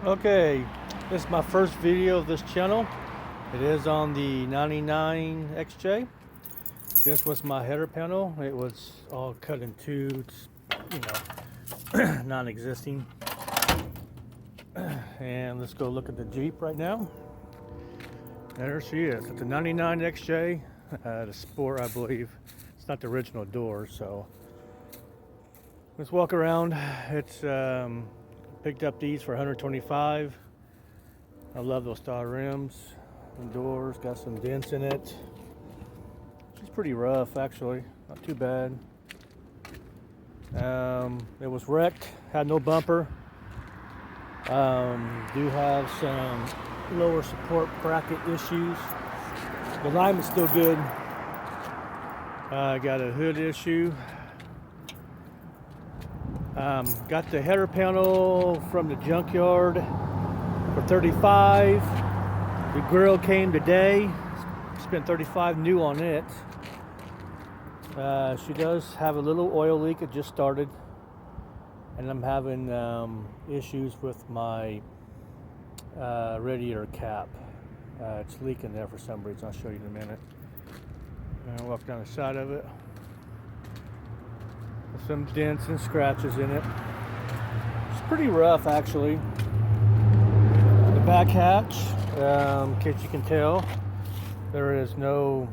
Okay, this is my first video of this channel. It is on the 99 XJ. This was my header panel. It was all cut in two, non-existing. And let's go look at the Jeep right now. There she is. It's a 99 XJ, the Sport, I believe. It's not the original door, so let's walk around. It's picked up these for $125. I love those style rims and doors. Got some dents in it. She's pretty rough, actually. Not too bad. It was wrecked. Had no bumper. Do have some lower support bracket issues. The alignment's still good. Got a hood issue. Got the header panel from the junkyard for $35. The grill came today. Spent $35 new on it. She does have a little oil leak. It just started, and I'm having issues with my radiator cap. It's leaking there for some reason. I'll show you in a minute. I'll walk down the side of it. Some dents and scratches in it. It's pretty rough, actually. The back hatch, in case you can tell, there is no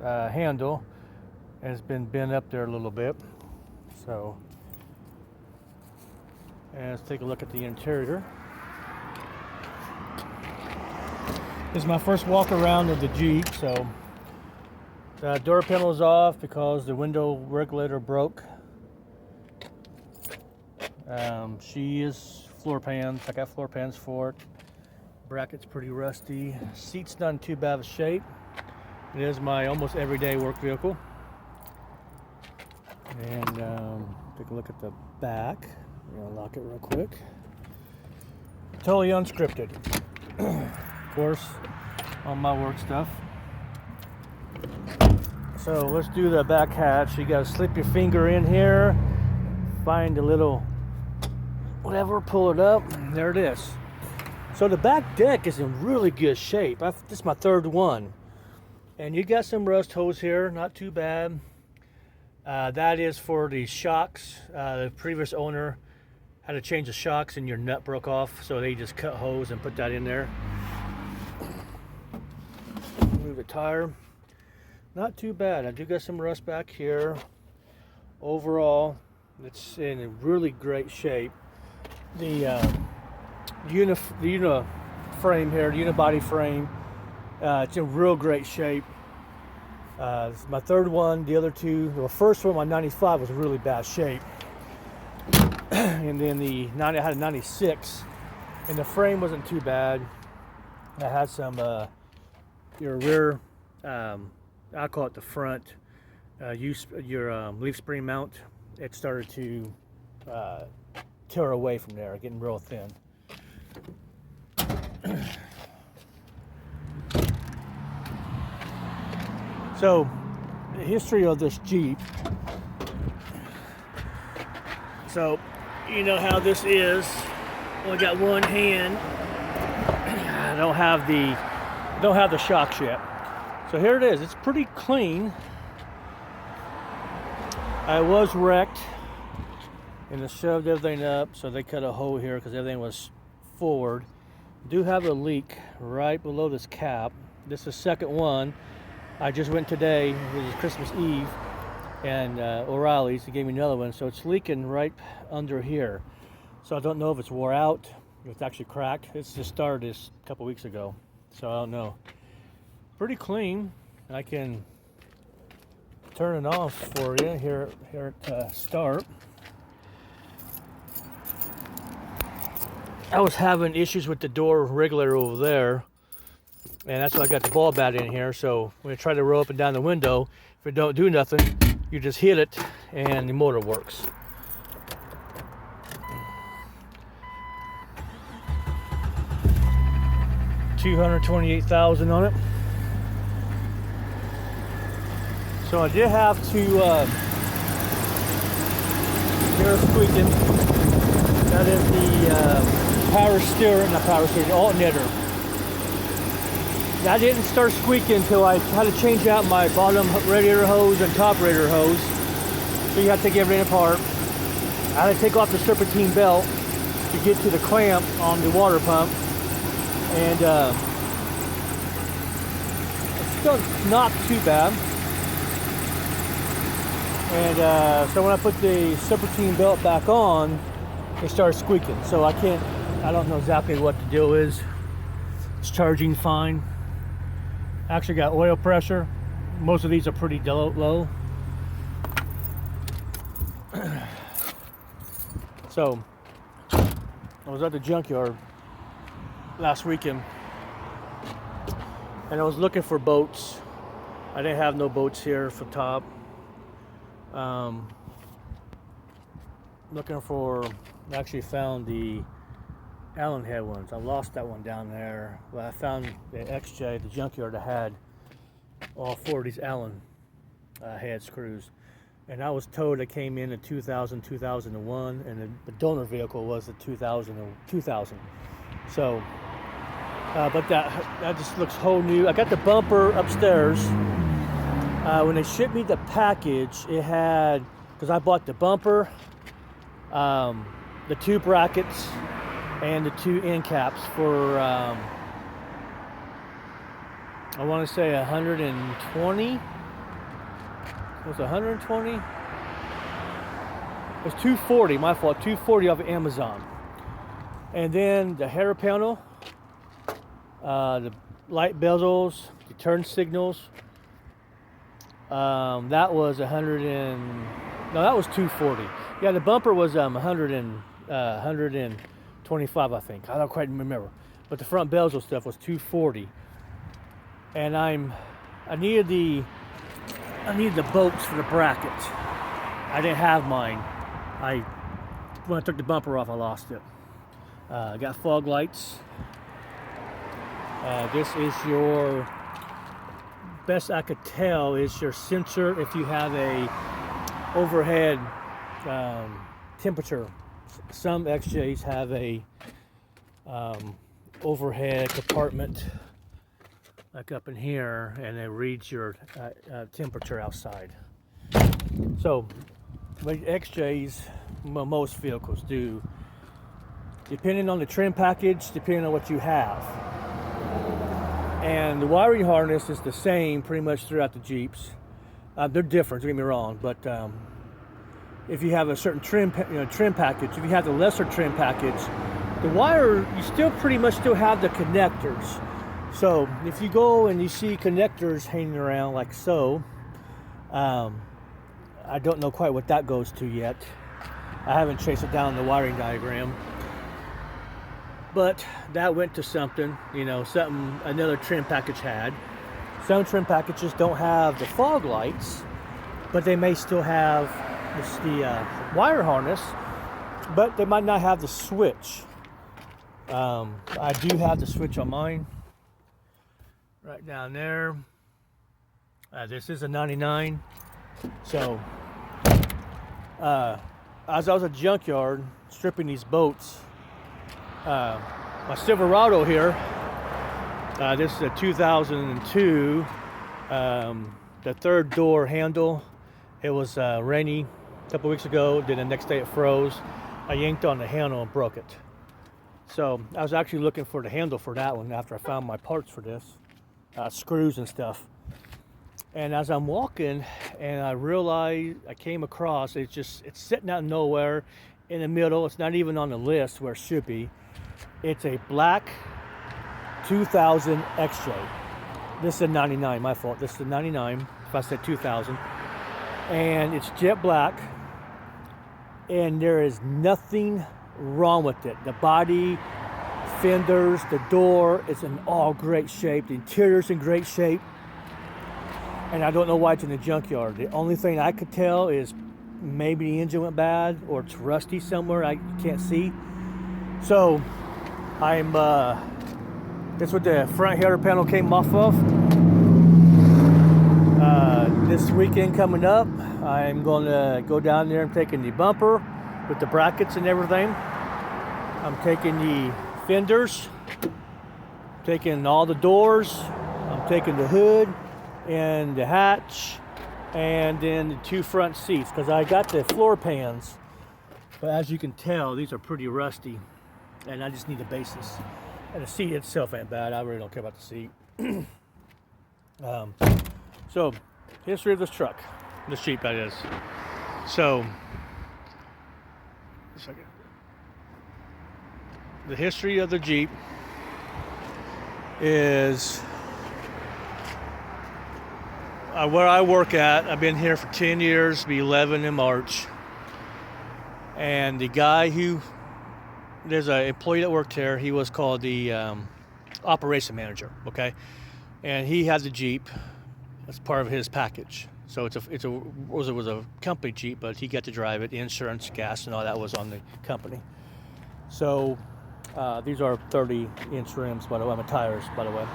handle, and it's been bent up there a little bit. So, and let's take a look at the interior. This is my first walk around of the Jeep, so the door panel is off because the window regulator broke. She is floor pans. I got floor pans for it. Bracket's pretty rusty. Seat's not in too bad of shape. It is my almost everyday work vehicle. And take a look at the back. I'm gonna lock it real quick. Totally unscripted. Of course, all my work stuff. So let's do the back hatch. You gotta slip your finger in here, find a little whatever, pull it up. There it is. So the back deck is in really good shape. This is my third one, and you got some rust holes here. Not too bad. That is for the shocks. The previous owner had to change the shocks, and your nut broke off, so they just cut hose and put that in there. Move the tire. Not too bad. I do got some rust back here. Overall, it's in a really great shape. The frame here, the unibody frame, it's in real great shape. This is my third one. The other two, the first one, my 95, was in really bad shape. And then I had a 96, and the frame wasn't too bad. I had some your rear, I call it the front, your leaf spring mount. It started to tear away from there, getting real thin. So, the history of this Jeep. So, you know how this is. Only got one hand. I don't have the shocks yet. So here it is. It's pretty clean. I was wrecked, and it shoved everything up, so they cut a hole here because everything was forward. Do have a leak right below this cap. This is the second one. I just went today. It was Christmas Eve, and O'Reilly's, they gave me another one, so it's leaking right under here. So I don't know if it's wore out, if it's actually cracked. It's just started this a couple weeks ago, so I don't know. Pretty clean. I can turn it off for you here at start. I was having issues with the door regulator over there, and that's why I got the ball bat in here. So when I try to roll up and down the window, if it don't do nothing, you just hit it and the motor works. $228,000 on it. So I did have to hear a squeaking. That is the power steering, not power steering, alternator. That didn't start squeaking until I had to change out my bottom radiator hose and top radiator hose. So you have to take everything apart. I had to take off the serpentine belt to get to the clamp on the water pump. And it's still not too bad. And so when I put the serpentine belt back on, it started squeaking. So I don't know exactly what the deal is. It's charging fine. Actually got oil pressure. Most of these are pretty low. So I was at the junkyard last weekend and I was looking for boats. I didn't have no boats here for top. Looking for, actually found the Allen head ones. I lost that one down there, but I found the XJ, the junkyard that had all four of these Allen head screws. And I was told it came in 2000, 2001, and the donor vehicle was the 2000. So, but that just looks whole new. I got the bumper upstairs. When they shipped me the package, it had, because I bought the bumper, the two brackets, and the two end caps for I want to say 120. Was it 120? It was 240. My fault. 240 off of Amazon. And then the header panel, the light bezels, the turn signals. That was 240. Yeah, the bumper was 125, I think. I don't quite remember. But the front bezel stuff was 240. And I needed the bolts for the brackets. I didn't have mine. When I took the bumper off, I lost it. I got fog lights. This is your, best I could tell, is your sensor if you have a overhead temperature. Some XJs have a overhead compartment like up in here, and it reads your temperature outside. So what XJs, most vehicles do, depending on the trim package, depending on what you have. And the wiring harness is the same pretty much throughout the Jeeps. They're different, don't get me wrong, but if you have a certain trim package, if you have the lesser trim package, the wire, you still pretty much have the connectors. So if you go and you see connectors hanging around like so, I don't know quite what that goes to yet. I haven't traced it down in the wiring diagram. But that went to something, something another trim package had. Some trim packages don't have the fog lights, but they may still have the wire harness, but they might not have the switch. I do have the switch on mine. Right down there. This is a 99. So, as I was at the junkyard stripping these boats, my Silverado here, this is a 2002, the third door handle. It was rainy a couple weeks ago, then the next day it froze. I yanked on the handle and broke it. So I was actually looking for the handle for that one after I found my parts for this, screws and stuff. And as I'm walking, and I realized, I came across, it's sitting out nowhere in the middle. It's not even on the list where it should be. It's a black 2000 XJ. This is a 99, my fault. This is a 99, if I said 2000. And it's jet black, and there is nothing wrong with it. The body, fenders, the door, it's in all great shape. The interior's in great shape. And I don't know why it's in the junkyard. The only thing I could tell is maybe the engine went bad or it's rusty somewhere I can't see. So that's what the front header panel came off of. This weekend coming up, I'm going to go down there and take in the bumper with the brackets and everything. I'm taking the fenders, taking all the doors, I'm taking the hood and the hatch, and then the 2 front seats, because I got the floor pans, but as you can tell, these are pretty rusty, and I just need the basis. And the seat itself ain't bad. I really don't care about the seat. So, history of this truck, this Jeep, that is. So, the history of the Jeep is where I work at. I've been here for 10 years, be 11 in March. And the guy there's an employee that worked here, he was called the operation manager, okay? And he had the Jeep as part of his package. So it was a company Jeep, but he got to drive it. Insurance, gas, and all that was on the company. So these are 30-inch rims, by the way, my tires, by the way.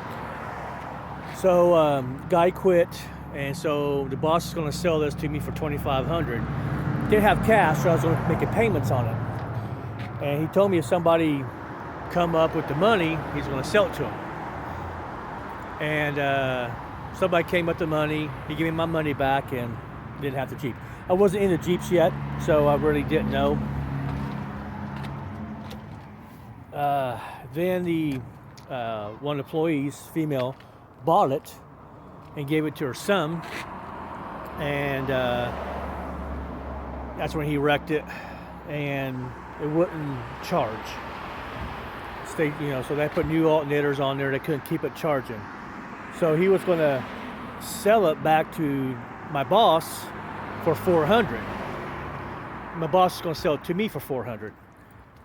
So guy quit, and so the boss is going to sell this to me for $2,500. Didn't have cash, so I was going to make payments on it. And he told me if somebody come up with the money, he's going to sell it to him. And somebody came up with the money. He gave me my money back and didn't have the Jeep. I wasn't in the Jeeps yet, so I really didn't know. Then the one of the employees, female, bought it and gave it to her son, and that's when he wrecked it, and it wouldn't charge. So they put new alternators on there. They couldn't keep it charging. So he was going to sell it back to my boss for $400. My boss is going to sell it to me for $400.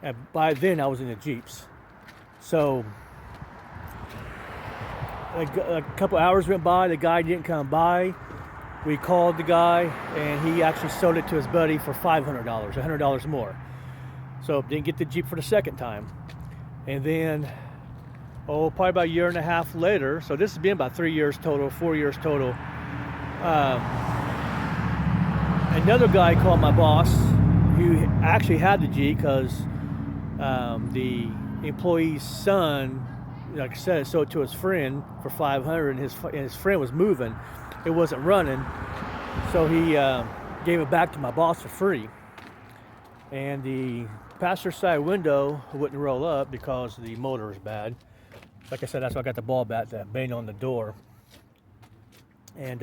And by then I was in the Jeeps. So a couple hours went by. The guy didn't come by. We called the guy, and he actually sold it to his buddy for $500, $100 more. So didn't get the Jeep for the second time. And then, probably about a year and a half later, so this has been about 3 years total, 4 years total, another guy called my boss, who actually had the Jeep, because the employee's son, like I said, sold it to his friend for $500, and his friend was moving. It wasn't running, so he gave it back to my boss for free. And the passenger side window wouldn't roll up because the motor is bad. Like I said, that's why I got the ball bat to bang on the door. And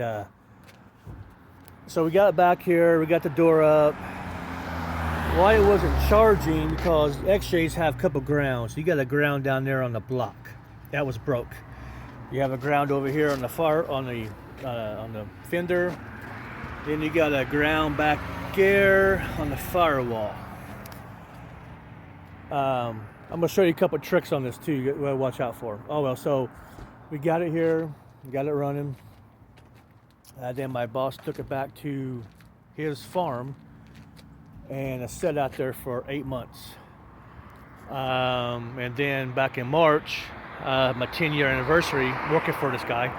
so we got it back here, we got the door up. Why it wasn't charging, because X-Shays have a couple grounds. You got a ground down there on the block. That was broke. You have a ground over here on the on the fender. Then you got a ground back here on the firewall. I'm gonna show you a couple tricks on this too. You gotta watch out for. Oh well, so we got it here, we got it running. Then my boss took it back to his farm, and it sat out there for 8 months. And then back in March, my 10-year anniversary working for this guy,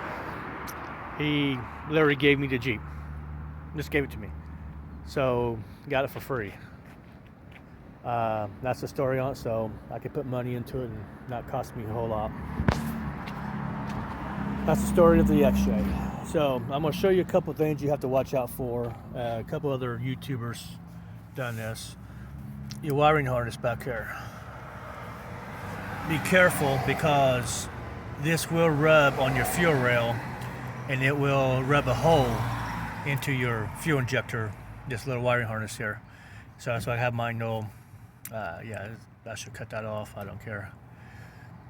he literally gave me the Jeep. Just gave it to me. So got it for free. That's the story on it, so I could put money into it and not cost me a whole lot. That's the story of the X-Shay. So I'm going to show you a couple things you have to watch out for. A couple other YouTubers done this. Your wiring harness back here. Be careful, because this will rub on your fuel rail, and it will rub a hole into your fuel injector, this little wiring harness here. So that's why I have mine no, yeah, I should cut that off, I don't care.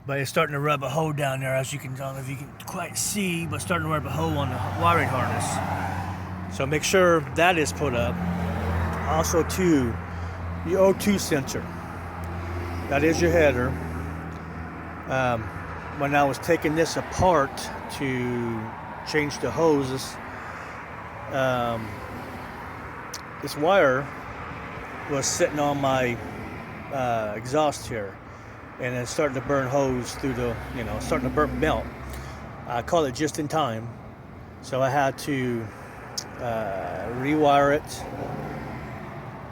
But it's starting to rub a hole down there, as you can, I don't know if you can quite see, but starting to rub a hole on the wiring harness. So make sure that is put up. Also too, the O2 sensor. That is your header. When I was taking this apart to change the hoses, this wire was sitting on my exhaust here, and it's starting to burn hose through the, starting to burn melt. I call it just in time, so I had to rewire it.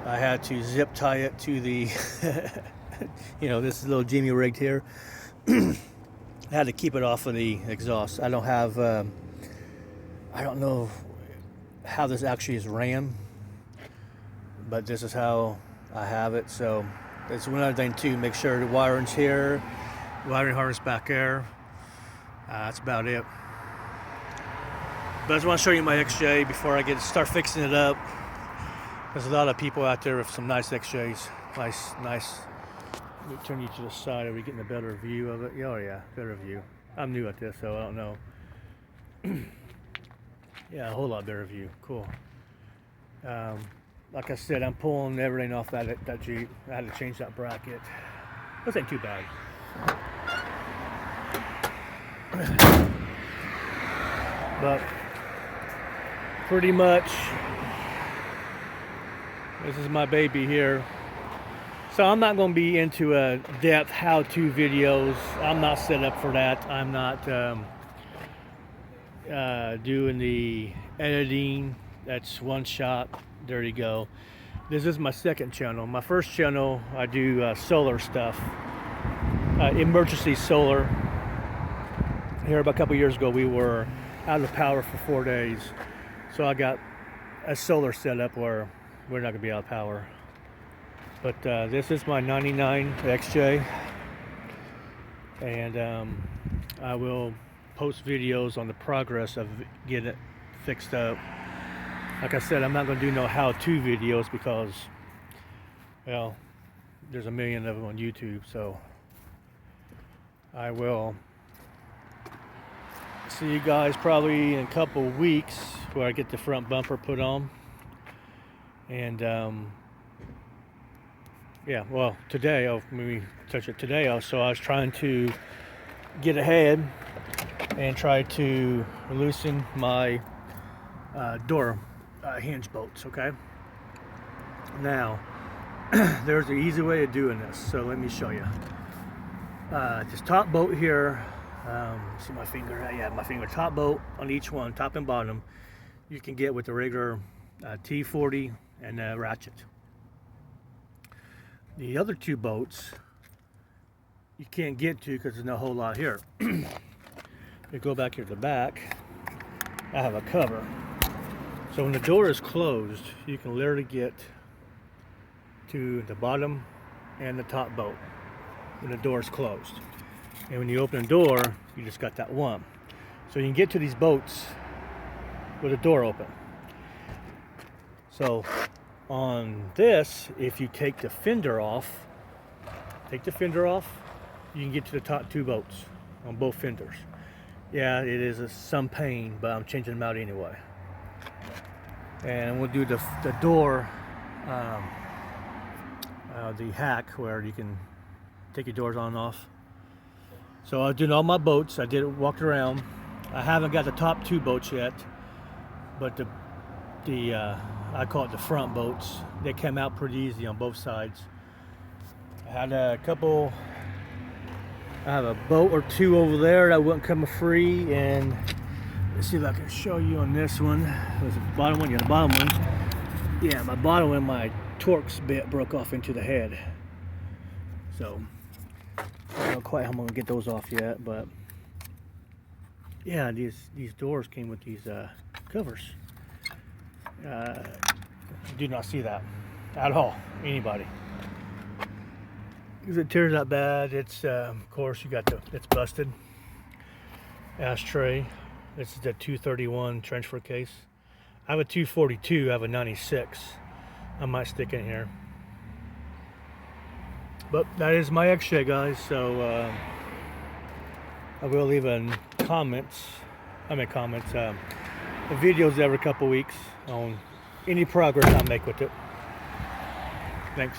I had to zip tie it to the You know, this is a little Jimmy rigged here. I had to keep it off of the exhaust. I don't have, I don't know how this actually is ran, but this is how I have it. So that's one other thing too. Make sure the wiring's here, wiring harness back there. That's about it. But I just want to show you my XJ before I start fixing it up. There's a lot of people out there with some nice XJs. Nice. Let me turn you to the side. Are we getting a better view of it? Oh yeah, better view. I'm new at this, so I don't know. Yeah, a whole lot better view. Cool. Like I said, I'm pulling everything off that Jeep. I had to change that bracket. This ain't too bad. But pretty much, this is my baby here. So I'm not going to be into a depth how-to videos. I'm not set up for that. I'm not doing the editing. That's one shot. There you go. This is my second channel. My first channel, I do solar stuff. Emergency solar. Here about a couple years ago, we were out of power for 4 days. So I got a solar setup where we're not going to be out of power. But this is my 99 XJ, and I will post videos on the progress of getting it fixed up. Like I said, I'm not going to do no how-to videos because, well, there's a million of them on YouTube, so I will see you guys probably in a couple weeks where I get the front bumper put on. And yeah, well, today, let me touch it today. So I was trying to get ahead and try to loosen my door hinge bolts, okay? Now, there's an easy way of doing this, so let me show you. This top bolt here, see my finger? Yeah, my finger. Top bolt on each one, top and bottom, you can get with the regular T40 and ratchet. The other two bolts you can't get to because there's no whole lot here. You go back here to the back, I have a cover. So when the door is closed, you can literally get to the bottom and the top bolt when the door is closed. And when you open the door, you just got that one. So you can get to these bolts with the door open. So on this, if you take the fender off, you can get to the top two bolts on both fenders. Yeah, it is some pain, but I'm changing them out anyway. And we'll do the door, the hack where you can take your doors on and off. So I was doing all my bolts. I walked around. I haven't got the top two bolts yet, but I call it the front bolts. They came out pretty easy on both sides. I had a couple. I have a bolt or two over there that wouldn't come free, and let's see if I can show you on this one. There's the bottom one. Yeah, the bottom one. Yeah, my bottom one, my Torx bit broke off into the head. So I don't know quite how I'm gonna get those off yet, but yeah, these doors came with these covers. Do not see that at all, anybody. Because it tears out bad. It's of course you got it's busted. Ashtray. This is the 231 transfer case. I have a 242. I have a 96. I might stick in here. But that is my XJ, guys. So I will leave comments. Videos every couple weeks on any progress I make with it. Thanks.